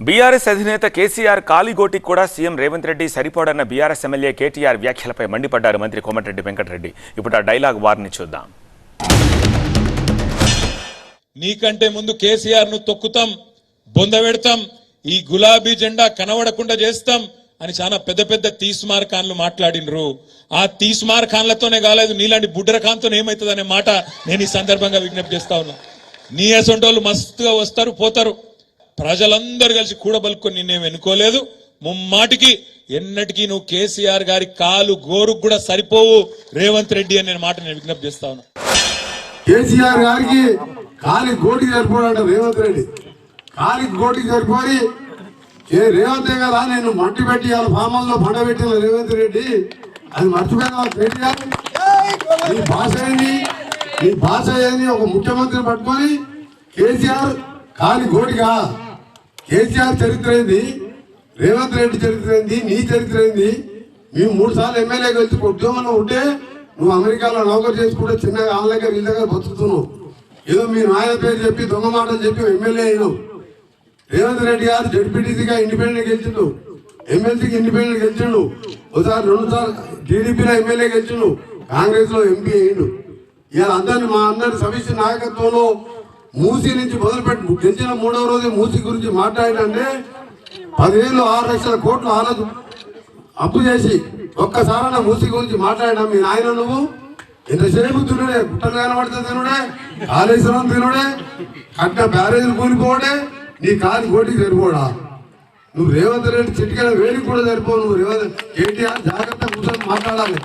BRS అధినేత కేసీఆర్ కాలిగోటికి కూడా సీఎం రేవంత్ రెడ్డి సరిపోడన్న బీఆర్ఎస్ ఎమ్మెల్యే కేటీఆర్ వ్యాఖ్యలపై మండిపడ్డారు మంత్రి కోమటిరెడ్డి వెంకటరెడ్డి. ఇప్పుడు ఆ డైలాగ్ వారిని చూద్దాం. నీకంటే ముందు కేసీఆర్ ను తొక్కుతాం, బొందబెడతాం, ఈ గులాబీ జెండా కనబడకుండా చేస్తాం అని చాలా పెద్ద పెద్ద తీస్మార్ ఖాన్లు మాట్లాడినరు. ఆ తీస్మార్ ఖాన్లతోనే కాలేదు, నీలాంటి బుడ్ర ఖాన్తో ఏమవుతుంది అనే మాట నేను ఈ సందర్భంగా విజ్ఞప్తి చేస్తా ఉన్నా. నీ అసొంటోళ్ళు మస్తుగా వస్తారు పోతారు, ప్రజలందరూ కలిసి కూడబలుకొని నిన్నేం ఎన్నుకోలేదు. ముమ్మాటికి ఎన్నటికీ నువ్వు కేసీఆర్ గారి కాలు గోరుకు కూడా సరిపోవు రేవంత్ రెడ్డి అనే మాట నేను విజ్ఞప్తి చేస్తా ఉన్నా. కేసీఆర్ గారికి కాలి గోటికి సరిపోడు రేవంత్ రెడ్డి, కాలి గోటికి సరిపోయి రేవంత్ కదా నేను మట్టి పెట్టి ఫామంలో పండబెట్టిన రేవంత్ రెడ్డి, అది మర్చిపోయినా కేటీఆర్. నీ భాష ఏంది ఒక ముఖ్యమంత్రిని పట్టుకొని కేసీఆర్ కాలి గోటిగా. కేసీఆర్ చరిత్ర ఏంది, రేవంత్ రెడ్డి చరిత్ర ఏంది, నీ చరిత్ర ఏంది? మేము 3 సార్లు ఎమ్మెల్యేగా వచ్చి ఉద్యోగంలో ఉంటే నువ్వు అమెరికాలో నౌకరు చేసుకుంటే చిన్నగా వాళ్ళ దగ్గర వీళ్ళ దగ్గర బతుకుతున్నావు. ఏదో మీ నాయన పేరు చెప్పి దొంగ మాటలు చెప్పి ఎమ్మెల్యే అయినావు. రేవంత్ రెడ్డి గారు జడ్పీటీసీగా ఇండిపెండెంట్ గెలిచిండు, ఎమ్మెల్సీకి ఇండిపెండెంట్ గెలిచిండు, ఒకసారి 2 సార్లు టీడీపీలో ఎమ్మెల్యే గెలిచిండు, కాంగ్రెస్ లో ఎంపీ అయ్యిండు. ఇవాళ అందరిని మా అందరి సమిష్టి నాయకత్వంలో మూసీ నుంచి మొదలుపెట్టి గెలిచిన 3వ రోజు మూసీ గురించి మాట్లాడంటే 10 ఏళ్ళు 6 లక్షల కోట్లు ఆలోచన అప్పు చేసి ఒక్కసారన్న మూసీ గురించి మాట్లాడినా మీ నాయన నువ్వు ఎంతసేపు తినుడే, గుట్టలు కనబడితే తినుడే, కాళేశ్వరం తినుడే, కట్టిన బ్యారేజీలు కూలిపోవడే, నీ కాలి కోటికి సరిపోడా? నువ్వు రేవంత్ రెడ్డి చిటికెల వేడికి కూడా సరిపోవు. నువ్వు రేవంత్ కేటీఆర్ జాగ్రత్త కూర్చొని మాట్లాడాలి.